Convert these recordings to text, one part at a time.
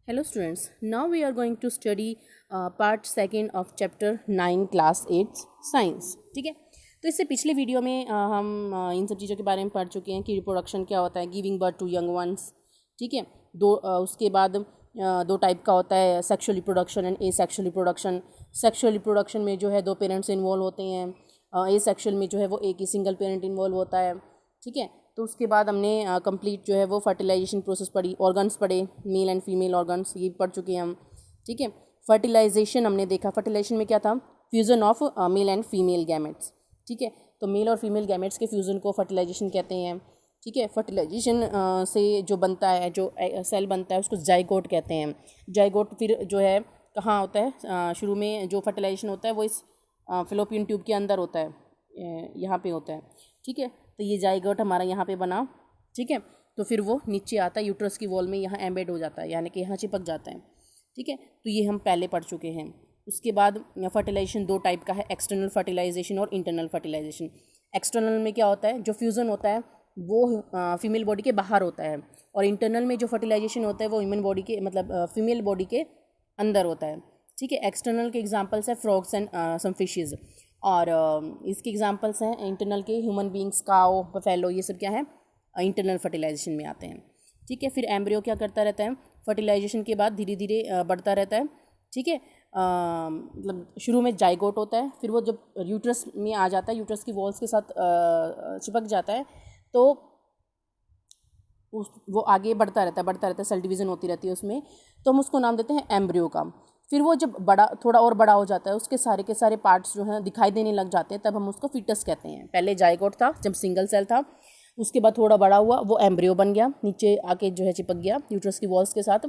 Hello students, now we are going to study part second of chapter 9 class 8 science. ठीक है, तो इससे पिछले वीडियो में हम इन सब चीज़ों के बारे में पढ़ चुके हैं कि रिप्रोडक्शन क्या होता है, giving birth to young ones. ठीक है, उसके बाद दो टाइप का होता है, sexual reproduction and asexual reproduction. Sexual reproduction में जो है दो पेरेंट्स इन्वॉल्व होते हैं, ए सेक्सुअल में जो है वो एक ही सिंगल पेरेंट इन्वॉल्व होता है। ठीक है, तो उसके बाद हमने कंप्लीट जो है वो फर्टिलाइजेशन प्रोसेस पढ़ी, ऑर्गन्स पढ़े, मेल एंड फीमेल ऑर्गन्स ये पढ़ चुके हैं हम। ठीक है, फर्टिलाइजेशन हमने देखा, फर्टिलाइजेशन में क्या था, fusion of male and female gametes. ठीक है, तो मेल और फीमेल गैमेट्स के फ्यूज़न को फर्टिलाइजेशन कहते हैं। ठीक है, फर्टिलाइजेशन से जो बनता है, जो सेल बनता है उसको जाइगोट कहते हैं। जाइगोट फिर जो है कहाँ होता है, शुरू में जो फर्टिलाइजेशन होता है वो इस फेलोपियन ट्यूब के अंदर होता है, यहाँ पे होता है। ठीक है, तो ये जाइगोट हमारा यहाँ पे बना। ठीक है, तो फिर वो नीचे आता है यूट्रस की वॉल में, यहाँ एम्बेड हो जाता है, यानी कि यहाँ चिपक जाता है। ठीक है, तो ये हम पहले पढ़ चुके हैं। उसके बाद फर्टिलाइजेशन दो टाइप का है, एक्सटर्नल फर्टिलाइजेशन और इंटरनल फर्टिलाइजेशन। एक्सटर्नल में क्या होता है, जो फ्यूज़न होता है वो फीमेल बॉडी के बाहर होता है, और इंटरनल में जो फर्टिलाइजेशन होता है वो ह्यूमन बॉडी के मतलब फीमेल बॉडी के अंदर होता है। ठीक है, एक्सटर्नल के एग्जांपल्स है फ्रॉग्स एंड सम फिशेज़, और इसके एग्जांपल्स हैं इंटरनल के ह्यूमन बींग्स, काओ, बफेलो, ये सब क्या है इंटरनल फर्टिलाइजेशन में आते हैं। ठीक है, फिर एम्ब्रियो क्या करता रहता है, फर्टिलाइजेशन के बाद धीरे धीरे बढ़ता रहता है। ठीक है, मतलब शुरू में जाइगोट होता है, फिर वो जब यूट्रस में आ जाता है, यूट्रस की वॉल्स के साथ चिपक जाता है, तो वो आगे बढ़ता रहता है, सेल डिवीज़न होती रहती है उसमें, तो हम उसको नाम देते हैं एम्ब्रियो का। फिर वो जब बड़ा, थोड़ा और बड़ा हो जाता है, उसके सारे के सारे पार्ट्स जो हैं दिखाई देने लग जाते हैं, तब हम उसको फीटस कहते हैं। पहले जाइगोट था जब सिंगल सेल था, उसके बाद थोड़ा बड़ा हुआ, वो एम्ब्रियो बन गया, नीचे आके जो है चिपक गया यूट्रस की वॉल्स के साथ।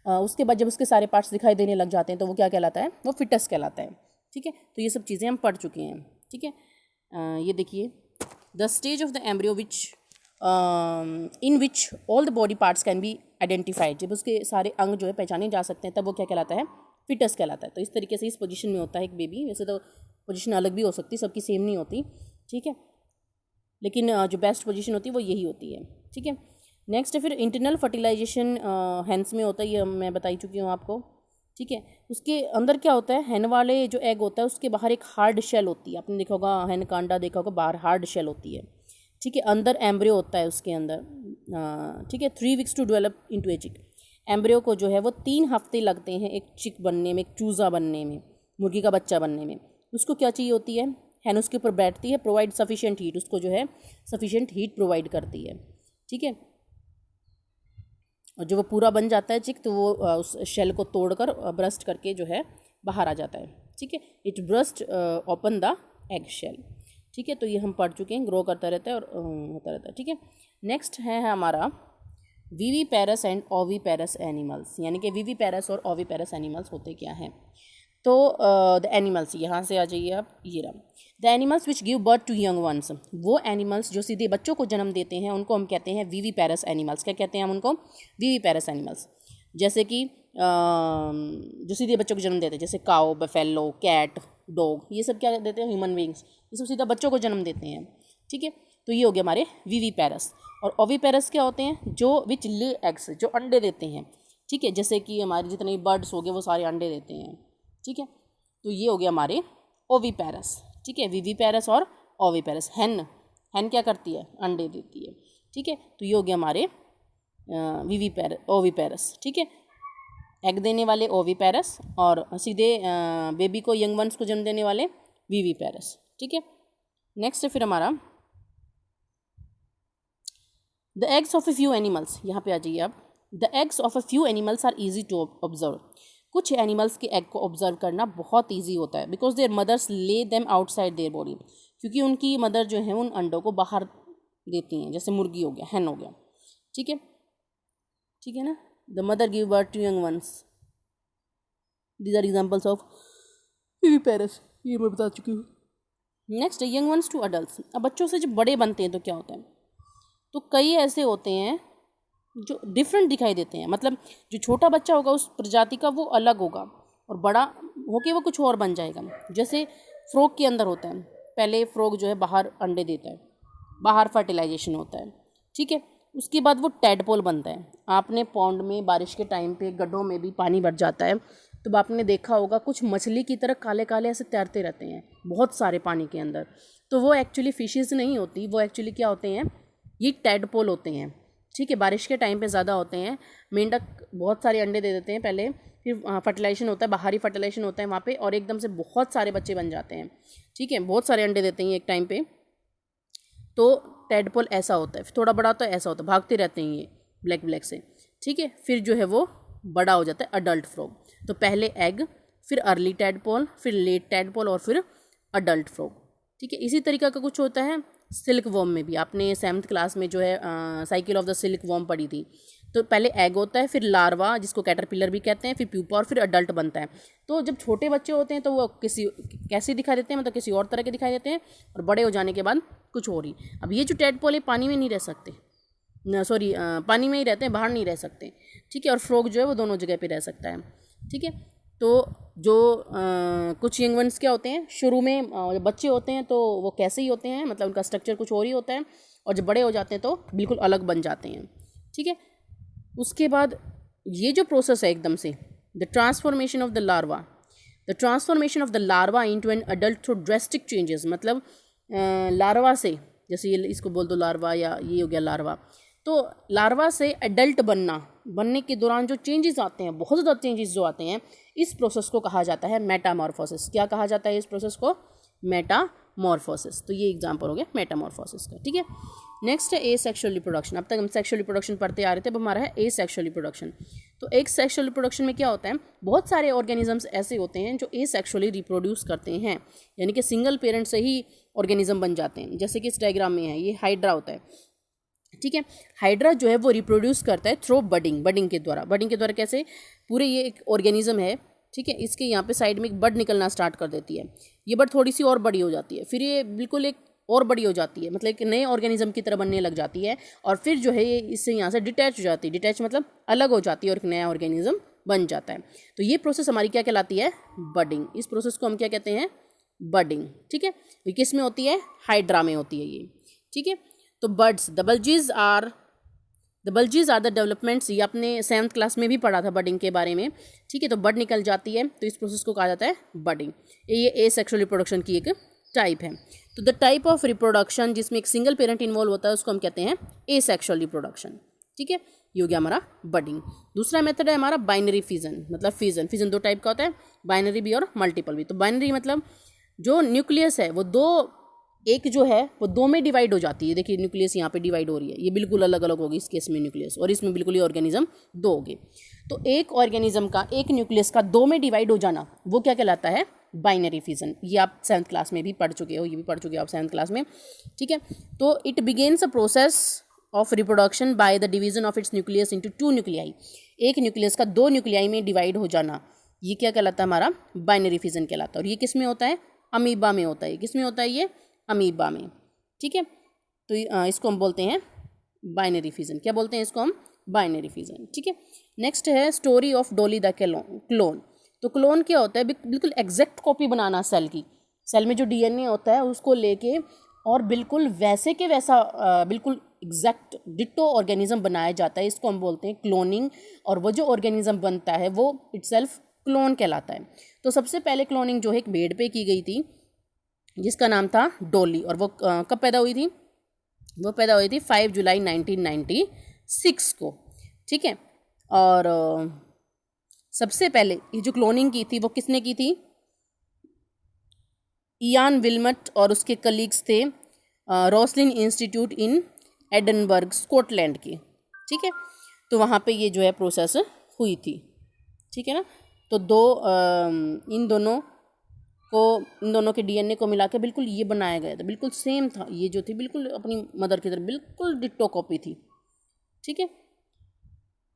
उसके बाद जब उसके सारे पार्ट्स दिखाई देने लग जाते हैं तो वो क्या कहलाता है, वो फिटस कहलाता है। ठीक है, तो ये सब चीज़ें हम पढ़ चुके हैं। ठीक है, ये देखिए, the stage of the embryo which in which all the body parts can be identified, जब उसके सारे अंग जो है पहचाने जा सकते हैं तब वो क्या कहलाता है, फिटस कहलाता है। तो इस तरीके से इस पोजीशन में होता है एक बेबी। वैसे तो पोजीशन अलग भी हो सकती है, सबकी सेम नहीं होती। ठीक है, लेकिन जो बेस्ट पोजीशन होती है वो यही होती है। ठीक है, नेक्स्ट फिर इंटरनल फर्टिलाइजेशन हैंस में होता है, ये मैं बता ही चुकी हूँ आपको। ठीक है, उसके अंदर क्या होता है, हैन वाले जो एग होता है उसके बाहर एक हार्ड शेल होती है, आपने देखा होगा हैन का अंडा देखा होगा, बाहर हार्ड शेल होती है। ठीक है, अंदर एम्ब्रियो होता है उसके अंदर। ठीक है, 3 वीक्स टू डेवलप इनटू ए चिक। एम्ब्रियो को जो है वो 3 हफ्ते लगते हैं एक चिक बनने में, एक चूज़ा बनने में, मुर्गी का बच्चा बनने में। उसको क्या चाहिए होती है, हैन उसके ऊपर बैठती है, प्रोवाइड सफिशिएंट हीट, उसको जो है सफिशिएंट हीट प्रोवाइड करती है। ठीक है, और जब वो पूरा बन जाता है चिक तो वो उस शेल को तोड़कर ब्रस्ट करके जो है बाहर आ जाता है। ठीक है, it burst open the egg shell. ठीक है, तो ये हम पढ़ चुके हैं, ग्रो करता रहता है और होता रहता है। ठीक है, नेक्स्ट है हमारा विविपेरस एंड ओविपेरस एनिमल्स, यानी कि विविपेरस और ओविपेरस एनिमल्स होते क्या हैं। तो द एनिमल्स, यहाँ से आ जाइए आप, ये रहा, the animals which give birth to young ones, वो एनिमल्स जो सीधे बच्चों को जन्म देते हैं उनको हम कहते हैं विविपेरस एनिमल्स। क्या कहते हैं हम उनको, विविपेरस एनिमल्स। जैसे कि जो सीधे बच्चों को जन्म देते हैं, जैसे काओ, बफेलो, कैट, डॉग, ये सब क्या देते हैं, ह्यूमन बींग्स, ये सब सीधा बच्चों को जन्म देते हैं। ठीक है, तो ये हो गया हमारे विविपेरस। और ओविपेरस क्या होते हैं, जो विच ले एग्स, जो अंडे देते हैं। ठीक है, जैसे कि हमारे जितने बर्ड्स हो गए वो सारे अंडे देते हैं। ठीक है, तो ये हो गया हमारे ओविपेरस। ठीक है, विविपेरस और ओविपेरस। हैन क्या करती है, अंडे देती है। ठीक है, तो ये हो गया हमारे ओविपेरस। ठीक है, एग देने वाले ओविपेरस और सीधे बेबी को, यंग वंस को जन्म देने वाले विविपेरस। ठीक है, नेक्स्ट फिर हमारा the eggs of a few animals, यहाँ पे आ जाइए आप। The eggs of a few animals are easy to observe, कुछ एनिमल्स के एग को ऑब्जर्व करना बहुत ईजी होता है, because their mothers lay them outside their body, क्योंकि उनकी मदर जो है उन अंडों को बाहर देती हैं, जैसे मुर्गी हो गया, हैन हो गया। ठीक है, ठीक है ना, the mother give birth to young ones, these are examples of viviparous, ये मैं बता चुकी हूँ। Next, young ones to adult, अब बच्चों से जब बड़े बनते हैं तो क्या होता है, तो कई ऐसे होते हैं जो डिफरेंट दिखाई देते हैं, मतलब जो छोटा बच्चा होगा उस प्रजाति का वो अलग होगा, और बड़ा होके वो कुछ और बन जाएगा। जैसे फ्रॉग के अंदर होता है, पहले फ्रॉग जो है बाहर अंडे देता है, बाहर फर्टिलाइजेशन होता है। ठीक है, उसके बाद वो टैडपोल बनता है। आपने पॉन्ड में बारिश के टाइम पे गड्ढों में भी पानी भर जाता है, तो आपने देखा होगा कुछ मछली की तरह काले काले ऐसे तैरते रहते हैं बहुत सारे पानी के अंदर। तो वो एक्चुअली फिशेस नहीं होती, वो एक्चुअली क्या होते हैं, ये टैडपोल होते हैं। ठीक है, बारिश के टाइम पे ज़्यादा होते हैं। मेंढक बहुत सारे अंडे दे देते हैं पहले, फिर फर्टिलाइजेशन होता है, बाहरी फर्टिलाइजेशन होता है वहाँ पे, और एकदम से बहुत सारे बच्चे बन जाते हैं। ठीक है, बहुत सारे अंडे देते हैं एक टाइम पे। तो टैडपोल ऐसा होता है, थोड़ा बड़ा तो ऐसा होता है, भागते रहते हैं ये ब्लैक ब्लैक से। ठीक है, फिर जो है वो बड़ा हो जाता है अडल्ट फ्रॉग। तो पहले एग, फिर अर्ली टैडपोल, फिर लेट टैडपोल, और फिर अडल्ट फ्रॉग। ठीक है, इसी तरीका का कुछ होता है सिल्क वॉर्म में भी। आपने 7th क्लास में जो है cycle of the silk worm पढ़ी थी। तो पहले एग होता है, फिर लार्वा जिसको कैटरपिलर भी कहते हैं, फिर प्यूपा, और फिर अडल्ट बनता है। तो जब छोटे बच्चे होते हैं तो वो कैसे दिखाई देते हैं, मतलब किसी और तरह के दिखाई देते हैं, और बड़े हो जाने के बाद कुछ और ही। अब ये जो टैडपोल है पानी में नहीं रह सकते, पानी में ही रहते हैं, बाहर नहीं रह सकते। ठीक है, और फ्रॉग जो है वो दोनों जगह पे रह सकता है। ठीक है, तो जो कुछ यंग वंस क्या होते हैं, शुरू में जब बच्चे होते हैं तो वो कैसे ही होते हैं, मतलब उनका स्ट्रक्चर कुछ और ही होता है, और जब बड़े हो जाते हैं तो बिल्कुल अलग बन जाते हैं। ठीक है, उसके बाद ये जो प्रोसेस है एकदम से, the transformation of the larva into an adult through drastic changes. मतलब लार्वा से, जैसे ये इसको बोल दो लार्वा, या ये हो गया लार्वा, तो लार्वा से एडल्ट बनने के दौरान जो चेंजेस आते हैं, बहुत ज़्यादा चेंजेस जो आते हैं, इस प्रोसेस को कहा जाता है मेटामॉर्फोसिस। क्या कहा जाता है इस प्रोसेस को? मेटामॉर्फोसिस। तो ये एग्जांपल हो गया मेटामॉर्फोसिस का। ठीक है, नेक्स्ट है एसेक्सुअल रिप्रोडक्शन। अब तक हम सेक्सुअल रिप्रोडक्शन पढ़ते आ रहे थे, अब हमारा है एसेक्सुअल रिप्रोडक्शन। तो एक सेक्सुअल रिप्रोडक्शन में क्या होता है, बहुत सारे ऑर्गेनिजम्स ऐसे होते हैं जो एसेक्सुअली रिप्रोड्यूस करते हैं, यानी कि सिंगल पेरेंट से ही ऑर्गेनिज्म बन जाते हैं। जैसे कि इस डायग्राम में है, ये हाइड्रा होता है। ठीक है, हाइड्रा जो है वो रिप्रोड्यूस करता है थ्रू बडिंग के द्वारा कैसे? पूरे ये एक ऑर्गेनिज्म है, ठीक है, इसके यहाँ पे साइड में एक बड निकलना स्टार्ट कर देती है। ये बड थोड़ी सी और बड़ी हो जाती है, फिर ये बिल्कुल एक और बड़ी हो जाती है, मतलब एक नए ऑर्गेनिज्म की तरह बनने लग जाती है, और फिर जो है ये इससे यहाँ से डिटैच हो जाती है। डिटैच मतलब अलग हो जाती है और एक नया ऑर्गेनिज्म बन जाता है। तो ये प्रोसेस हमारी क्या कहलाती है? बडिंग। इस प्रोसेस को हम क्या कहते हैं? बडिंग। ठीक है, ये किस में होती है? हाइड्रा में होती है ये। ठीक है, तो birds, the bulges are the developments. ये आपने 7th क्लास में भी पढ़ा था बडिंग के बारे में। ठीक है, तो बड निकल जाती है, तो इस प्रोसेस को कहा जाता है बडिंग। ये एसेक्सुअल रिप्रोडक्शन की एक टाइप है। तो द टाइप ऑफ रिप्रोडक्शन जिसमें एक सिंगल पेरेंट इन्वॉल्व होता है उसको हम कहते हैं एसेक्सुअल रिप्रोडक्शन। ठीक है, ये हो गया हमारा बडिंग। दूसरा मेथड है हमारा बाइनरी फिजन, मतलब फिजन 2 टाइप का होता है, बाइनरी भी और मल्टीपल भी। तो बाइनरी मतलब जो न्यूक्लियस है वो एक जो है वो 2 में डिवाइड हो जाती है। देखिए न्यूक्लियस यहाँ पे डिवाइड हो रही है, ये बिल्कुल अलग अलग होगी इस केस में न्यूक्लियस, और इसमें बिल्कुल ये ऑर्गेनिज्म 2 होंगे। तो एक ऑर्गेनिज्म का, एक न्यूक्लियस का 2 में डिवाइड हो जाना, वो क्या कहलाता है? Binary fission. ये आप 7th क्लास में भी पढ़ चुके हो, ये भी पढ़ चुके हो आप 7th क्लास में। ठीक है, तो it begins a process of reproduction by the division of its nucleus into 2 nuclei. एक न्यूक्लियस का 2 न्यूक्लियाई में डिवाइड हो जाना, ये क्या कहलाता है? हमारा बाइनरी फिजन कहलाता है। और ये किस में होता है? अमीबा में होता है। किस में होता है ये? अमीबा में। ठीक है, तो इसको हम बोलते हैं बाइनरी फिजन। क्या बोलते हैं इसको हम? Binary fission. ठीक है, नेक्स्ट है story of Dolly the clone. तो क्लोन क्या होता है? बिल्कुल एग्जैक्ट कॉपी बनाना सेल की। सेल में जो डीएनए होता है उसको लेके और बिल्कुल वैसे के वैसा बिल्कुल एग्जैक्ट डिट्टो ऑर्गेनिज्म बनाया जाता है, इसको हम बोलते हैं क्लोनिंग। और वो जो ऑर्गेनिज्म बनता है वो इटसेल्फ क्लोन कहलाता है। तो सबसे पहले क्लोनिंग जो है एक भेड़ पे की गई थी जिसका नाम था डॉली, और वो कब पैदा हुई थी? वो पैदा हुई थी 5 जुलाई 1996 को। ठीक है, और सबसे पहले ये जो क्लोनिंग की थी वो किसने की थी? इयान विल्मट और उसके कलीग्स थे रोसलिन इंस्टीट्यूट इन एडनबर्ग, स्कॉटलैंड की। ठीक है, तो वहाँ पे ये जो है प्रोसेस हुई थी। ठीक है ना, तो इन दोनों के डीएनए को मिला के बिल्कुल ये बनाया गया था, बिल्कुल सेम था। ये जो थी बिल्कुल अपनी मदर की तरह बिल्कुल डिट्टो कॉपी थी। ठीक है, तो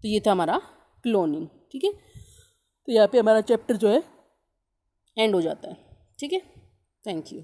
ये था हमारा क्लोनिंग। ठीक है, तो यहाँ पे हमारा चैप्टर जो है एंड हो जाता है। ठीक है, थैंक यू।